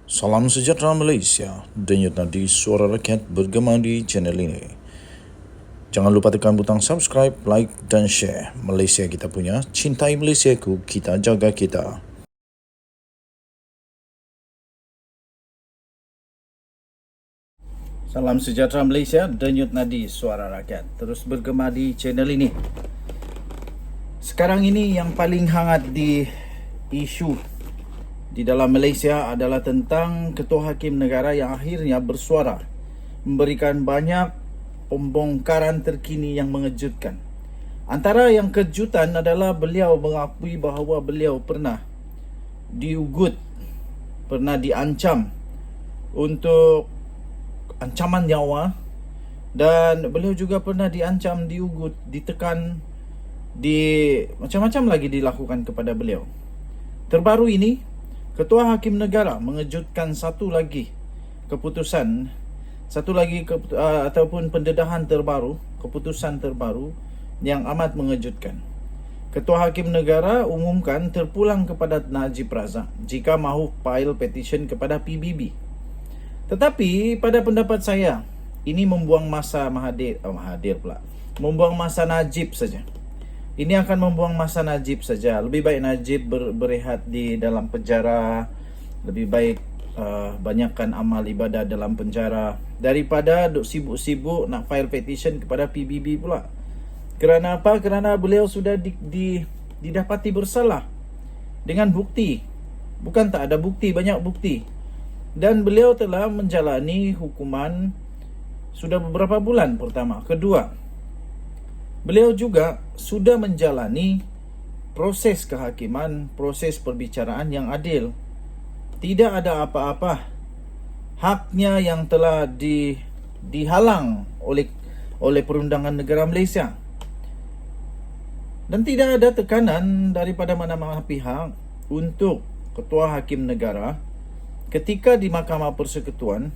Salam sejahtera Malaysia, denyut nadi suara rakyat bergema di channel ini. Jangan lupa tekan butang subscribe, like dan share. Malaysia kita punya, cintai Malaysiaku, kita jaga kita. Salam sejahtera Malaysia, denyut nadi suara rakyat terus bergema di channel ini. Sekarang ini yang paling hangat di isu di dalam Malaysia adalah tentang Ketua Hakim Negara yang akhirnya bersuara memberikan banyak pembongkaran terkini yang mengejutkan. Antara yang kejutan adalah beliau mengakui bahawa beliau pernah diugut, pernah diancam untuk ancaman nyawa, dan beliau juga pernah diancam, diugut, ditekan, macam-macam lagi dilakukan kepada beliau. Terbaru ini, Ketua Hakim Negara mengejutkan satu lagi keputusan, ataupun pendedahan terbaru, keputusan terbaru yang amat mengejutkan. Ketua Hakim Negara umumkan terpulang kepada Najib Razak jika mahu file petition kepada PBB. Tetapi pada pendapat saya, ini membuang masa membuang masa Najib saja. Ini akan membuang masa Najib saja. Lebih baik Najib berehat di dalam penjara. Lebih baik banyakkan amal ibadah dalam penjara daripada duk sibuk-sibuk nak file petition kepada PBB pula. Kerana apa? Kerana beliau sudah didapati bersalah dengan bukti. Bukan tak ada bukti, banyak bukti. Dan beliau telah menjalani hukuman sudah beberapa bulan pertama. Kedua, beliau juga sudah menjalani proses kehakiman, proses perbicaraan yang adil. Tidak ada apa-apa haknya yang telah dihalang oleh Perundangan Negara Malaysia. Dan tidak ada tekanan daripada mana-mana pihak untuk Ketua Hakim Negara ketika di Mahkamah Persekutuan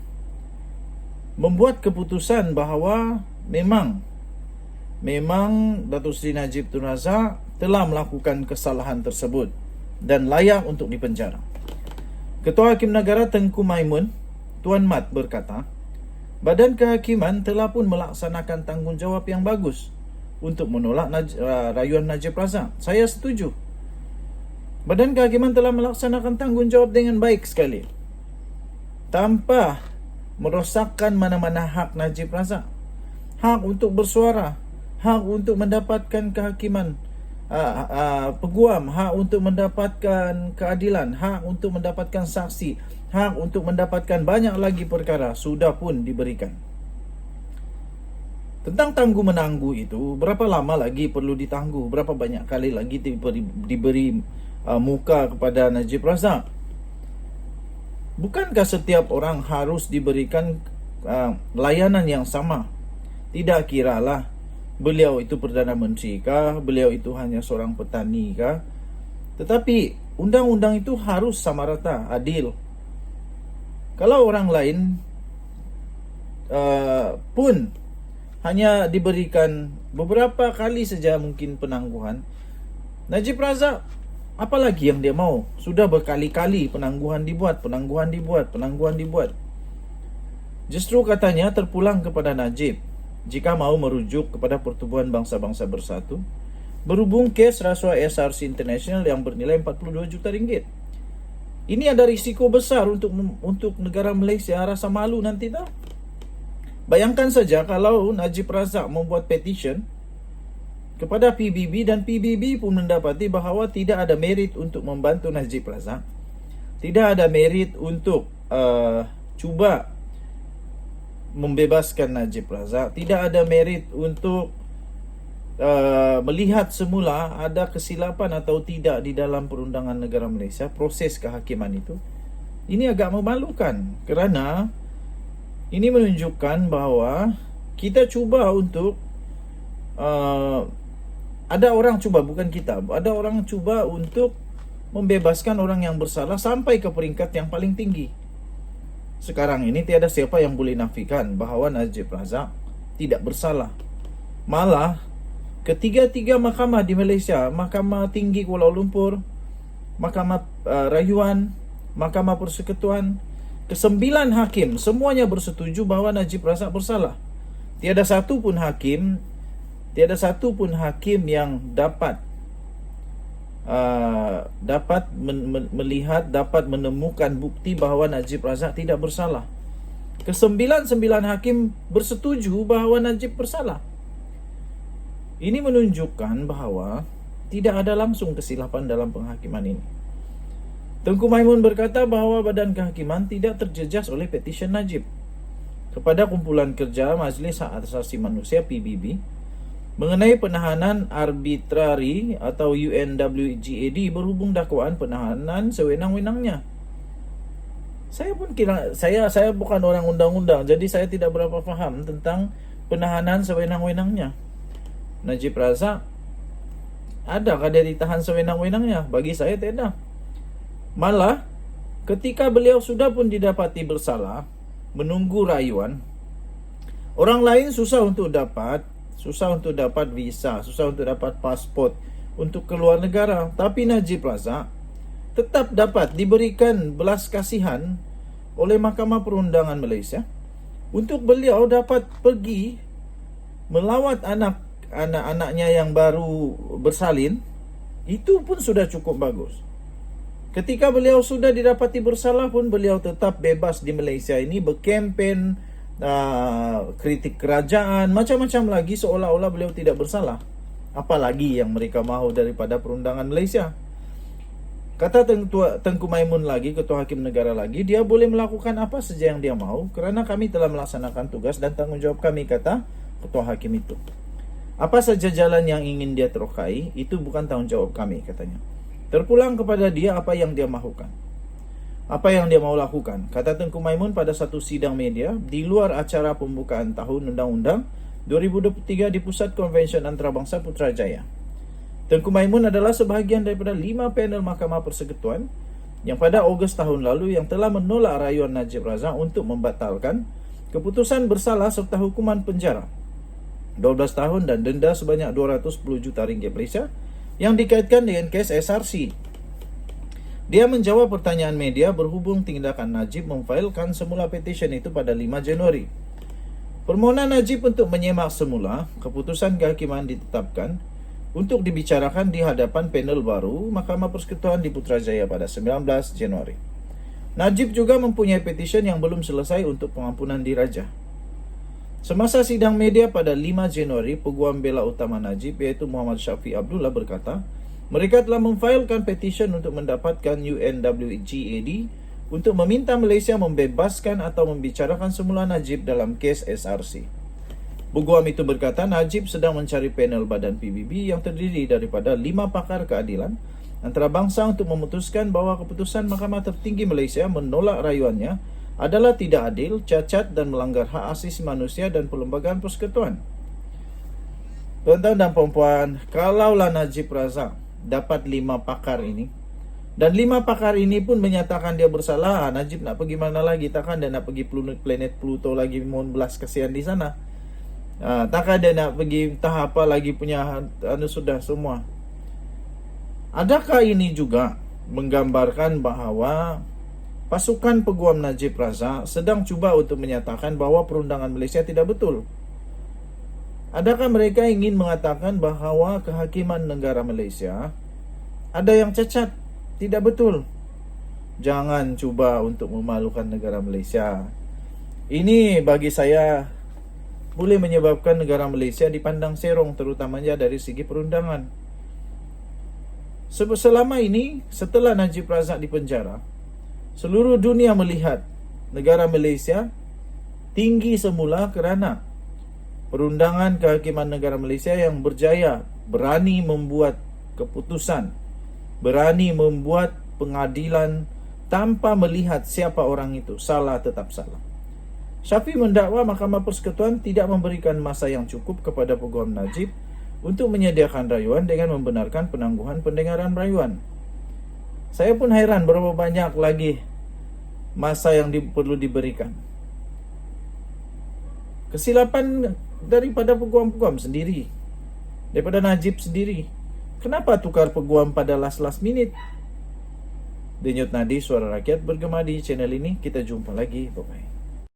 membuat keputusan bahawa memang Datuk Seri Najib Tun Razak telah melakukan kesalahan tersebut dan layak untuk dipenjara. Ketua Hakim Negara Tengku Maimun, Tuan Mat berkata, Badan Kehakiman telah pun melaksanakan tanggungjawab yang bagus untuk menolak rayuan Najib Razak. Saya setuju. Badan Kehakiman telah melaksanakan tanggungjawab dengan baik sekali, tanpa merosakkan mana-mana hak Najib Razak. Hak untuk bersuara, hak untuk mendapatkan kehakiman peguam, hak untuk mendapatkan keadilan, hak untuk mendapatkan saksi, hak untuk mendapatkan banyak lagi perkara sudah pun diberikan. Tentang tangguh menangguh itu, berapa lama lagi perlu ditangguh, berapa banyak kali lagi diberi muka kepada Najib Razak. Bukankah setiap orang harus diberikan layanan yang sama? Tidak kiralah beliau itu Perdana Menteri kah, beliau itu hanya seorang petani kah, tetapi undang-undang itu harus sama rata, adil. Kalau orang lain pun hanya diberikan beberapa kali saja mungkin penangguhan, Najib Razak apalagi yang dia mau? Sudah berkali-kali penangguhan dibuat. Justru katanya terpulang kepada Najib jika mau merujuk kepada Pertubuhan Bangsa-Bangsa Bersatu berhubung kes rasuah SRC International yang bernilai 42 juta ringgit. Ini ada risiko besar untuk negara Malaysia, rasa malu nanti tak? Bayangkan saja kalau Najib Razak membuat petition kepada PBB dan PBB pun mendapati bahawa tidak ada merit untuk membantu Najib Razak, tidak ada merit untuk cuba membebaskan Najib Razak, tidak ada merit untuk melihat semula ada kesilapan atau tidak di dalam Perundangan Negara Malaysia, proses kehakiman itu. Ini agak memalukan kerana ini menunjukkan bahawa kita cuba untuk ada orang cuba untuk membebaskan orang yang bersalah sampai ke peringkat yang paling tinggi. Sekarang ini tiada siapa yang boleh nafikan bahawa Najib Razak tidak bersalah. Malah ketiga-tiga mahkamah di Malaysia, Mahkamah Tinggi Kuala Lumpur, Mahkamah Rayuan, Mahkamah Persekutuan, Kesembilan hakim semuanya bersetuju bahwa Najib Razak bersalah. Tiada satu pun hakim yang dapat melihat, dapat menemukan bukti bahwa Najib Razak tidak bersalah. Kesembilan hakim bersetuju bahwa Najib bersalah. Ini menunjukkan bahwa tidak ada langsung kesilapan dalam penghakiman ini. Tengku Maimun berkata bahwa Badan Kehakiman tidak terjejas oleh petisi Najib kepada Kumpulan Kerja Majlis Hak Asasi Manusia PBB mengenai penahanan arbitrari atau UNWGAD berhubung dakwaan penahanan sewenang-wenangnya. Saya bukan orang undang-undang, jadi saya tidak berapa faham tentang penahanan sewenang-wenangnya. Najib Razak adakah dia ditahan sewenang-wenangnya? Bagi saya tidak. Malah ketika beliau sudah pun didapati bersalah, menunggu rayuan, orang lain susah untuk dapat visa, susah untuk dapat pasport untuk keluar negara. Tapi Najib Razak tetap dapat diberikan belas kasihan oleh Mahkamah Perundangan Malaysia untuk beliau dapat pergi melawat anak-anaknya yang baru bersalin. Itu pun sudah cukup bagus. Ketika beliau sudah didapati bersalah pun beliau tetap bebas di Malaysia ini berkempen, kritik kerajaan, macam-macam lagi seolah-olah beliau tidak bersalah. Apalagi yang mereka mahu daripada perundangan Malaysia. Kata Tengku Maimun lagi, Ketua Hakim Negara lagi, dia boleh melakukan apa saja yang dia mahu kerana kami telah melaksanakan tugas dan tanggungjawab kami, kata Ketua Hakim itu. Apa saja jalan yang ingin dia terokai, itu bukan tanggungjawab kami, katanya. Terpulang kepada dia apa yang dia mahukan, apa yang dia mau lakukan, kata Tengku Maimun pada satu sidang media di luar acara pembukaan tahun Undang-Undang 2023 di Pusat Konvensyen Antarabangsa Putrajaya. Tengku Maimun adalah sebahagian daripada 5 panel Mahkamah Persekutuan yang pada Ogos tahun lalu yang telah menolak rayuan Najib Razak untuk membatalkan keputusan bersalah serta hukuman penjara 12 tahun dan denda sebanyak 210 juta ringgit Malaysia yang dikaitkan dengan kes SRC. Dia menjawab pertanyaan media berhubung tindakan Najib memfailkan semula petisyen itu pada 5 Januari. Permohonan Najib untuk menyemak semula keputusan kehakiman ditetapkan untuk dibicarakan di hadapan panel baru Mahkamah Persekutuan di Putrajaya pada 19 Januari. Najib juga mempunyai petisyen yang belum selesai untuk pengampunan diraja. Semasa sidang media pada 5 Januari, Peguam Bela Utama Najib iaitu Muhammad Syafiq Abdullah berkata, mereka telah memfailkan petisyen untuk mendapatkan UNWGAD untuk meminta Malaysia membebaskan atau membicarakan semula Najib dalam kes SRC. Peguam itu berkata Najib sedang mencari panel badan PBB yang terdiri daripada 5 pakar keadilan antarabangsa untuk memutuskan bahawa keputusan Mahkamah Tertinggi Malaysia menolak rayuannya adalah tidak adil, cacat dan melanggar hak asasi manusia dan perlembagaan persekutuan. Tuan-tuan dan puan-puan, kalaulah Najib Razak dapat 5 pakar ini dan 5 pakar ini pun menyatakan dia bersalah, Najib nak pergi mana lagi? Takkan dia nak pergi planet Pluto lagi mohon belas kasihan di sana? Takkan dia nak pergi entah apa lagi punya sudah semua. Adakah ini juga menggambarkan bahawa pasukan Peguam Najib Razak sedang cuba untuk menyatakan bahawa perundangan Malaysia tidak betul? Adakah mereka ingin mengatakan bahawa kehakiman negara Malaysia ada yang cacat, tidak betul? Jangan cuba untuk memalukan negara Malaysia. Ini bagi saya boleh menyebabkan negara Malaysia dipandang serong terutamanya dari segi perundangan. Selama ini, setelah Najib Razak dipenjara, seluruh dunia melihat negara Malaysia tinggi semula kerana perundangan kehakiman negara Malaysia yang berjaya, berani membuat keputusan, berani membuat pengadilan tanpa melihat siapa orang itu, salah tetap salah. Syafiq mendakwa Mahkamah Persekutuan tidak memberikan masa yang cukup kepada Peguam Najib untuk menyediakan rayuan dengan membenarkan penangguhan pendengaran rayuan. Saya pun hairan berapa banyak lagi masa yang perlu diberikan. Kesilapan daripada peguam-peguam sendiri, daripada Najib sendiri. Kenapa tukar peguam pada last minute? Denyut Nadi Suara Rakyat bergema di channel ini. Kita jumpa lagi. Bye-bye.